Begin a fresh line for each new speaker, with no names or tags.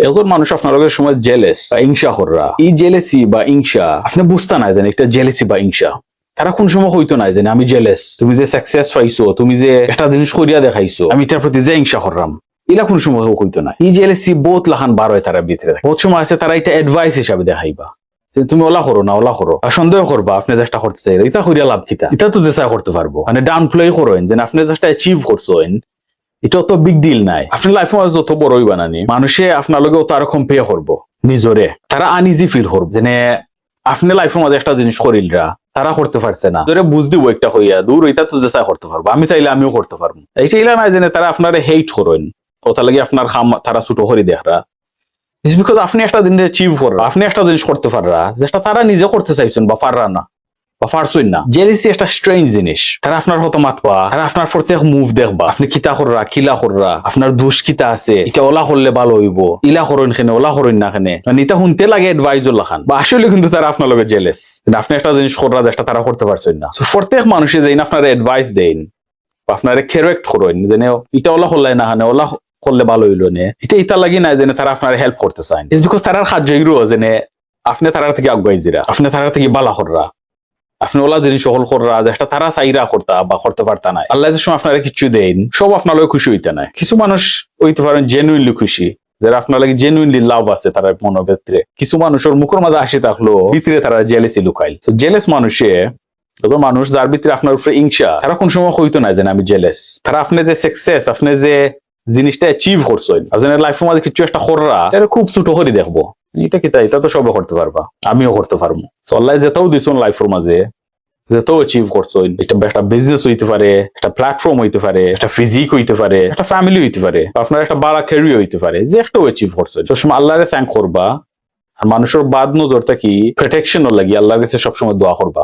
এখন মানুষ আপনার লগের সময় জেলেস বা হিংসা কররা, এই জেলেসি বা হিংসা আপনি বুঝতে নাই জানেন এটা জেলেসি বা হিংসা। তারা কোন সময় হইতো নাই জানে আমি জেলেস, তুমি যে সাকসেস পাইছো, তুমি যে একটা জিনিস করিয়া দেখাইছো, আমি তার প্রতি যে হিংসা করলাম, এলা কোন সময় হইতো না। এই জেলেসি বহুত লাখান বার হয় তারা ভিতরে। বহুত সময় আছে তারা এটা অ্যাডভাইস হিসাবে দেখাইবা, তুমি ওলা করো না ওলা করো, আর সন্দেহ করবা আপনি যেটা করতে চাই এটা করিয়া লাভ কিতা, এটা তো যে করতে পারবো, মানে ডাউন প্লে করেন যে আপনি যেটা অ্যাচিভ করছেন এটা তো বিগ ডিল নাই। আপনার লাইফে যত বড়ই বানানি মানুষে আপনার লগে অত আরো কম্পেয়ার করবো নিজরে, তারা আনইজি ফিল করবো যে আপনি লাইফের মধ্যে একটা জিনিস করিলরা তারা করতে পারছে না, ধরে বুঝ দিব একটা হইয়া দূর এটা তো চেষ্টা করতে পারবো, আমি চাইলে আমিও করতে পারবো। এইটা ইলা নাই যে তারা আপনার হেইট করেন, কথা লাগে আপনার খাম তারা ছোট করে দেখরা, বিকজ আপনি একটা জিনিস অ্যাচিভ করা, আপনি একটা জিনিস করতে পাররা যেটা তারা নিজে করতে চাইছেন বা পাররা না বা পারছই না। জেলিসি একটা স্ট্রেঞ্জ জিনিস, তারা আপনার হতো মাতবা, তারা আপনার প্রত্যেক মুভ দেখবা, আপনি কিতা কররা কিলা কররা, আপনার দোষ কিতা আছে, এটা ওলা করলে ভালো হইব, ইলা করেন কেন ওলা করেন না কেন, মানে এটা শুনতে লাগে এডভাইজর লাখান, বা আসলে কিন্তু তারা আপনার লগে জেলেস, আপনি একটা জিনিস কররা যেটা তারা করতে পারছেন না। প্রত্যেক মানুষে যেন আপনার এডভাইস দেন বা আপনার কারেক্ট করেন যে এটা ওলা করলে না কেন ওলা করলে ভালো হইলো নে, এটা ইতা লাগি না যে তারা আপনার হেল্প করতে চান, ইটস বিকজ তারার সাহায্য এগুলো যে আপনি তারার থেকে আগুয়াই জিরা, আপনি তারার থেকে বালা কররা, আপনি ওলা জিনিস সকল কররা যেটা তারা চাইরা করতা বা করতে পারতা না। আল্লাহ যে সময় আপনারা কিছু দেন সব আপনার লগে খুশি হইতে নাই, কিছু মানুষ হইতে পারেন জেনুইনলি খুশি, যারা আপনার লাগে জেনুইনলি লাভ আছে তারা মনের ভিতরে, কিছু মানুষের মুখের মাঝে আসি থাকলো ভিতরে তারা জেলেসি লুকাইল। তো জেলেস মানুষে যত মানুষ যার ভিতরে আপনার উপরে হিংসা, তারা কোন সময় হইতো না যে আমি জেলেস, তারা আপনি যে সাকসেস আপনি যে জিনিসটা অ্যাচিভ করছেন আপনার লাইফের মধ্যে কিছু একটা কররা এটা খুব ছোট করে দেখবো, এটা কি তাই, এটা তো সবে করতে পারবা, আমিও করতে পারবো। আল্লাহ যেটাও দিচ্ছেন লাইফের মাঝে যেটাও অ্যাচিভ করছো, এটা একটা বিজনেস হইতে পারে, একটা প্ল্যাটফর্ম হইতে পারে, একটা ফিজিক হইতে পারে, একটা ফ্যামিলি হইতে পারে, আপনার একটা বাড়া ক্যারিয়ার হইতে পারে, যে একটাও অ্যাচিভ করছো সবসময় আল্লাহরে থ্যাঙ্ক করবা, আর মানুষের বাদ নজরটা কি প্রোটেকশন লাগি আল্লাহর কাছে সবসময় দোয়া করবা।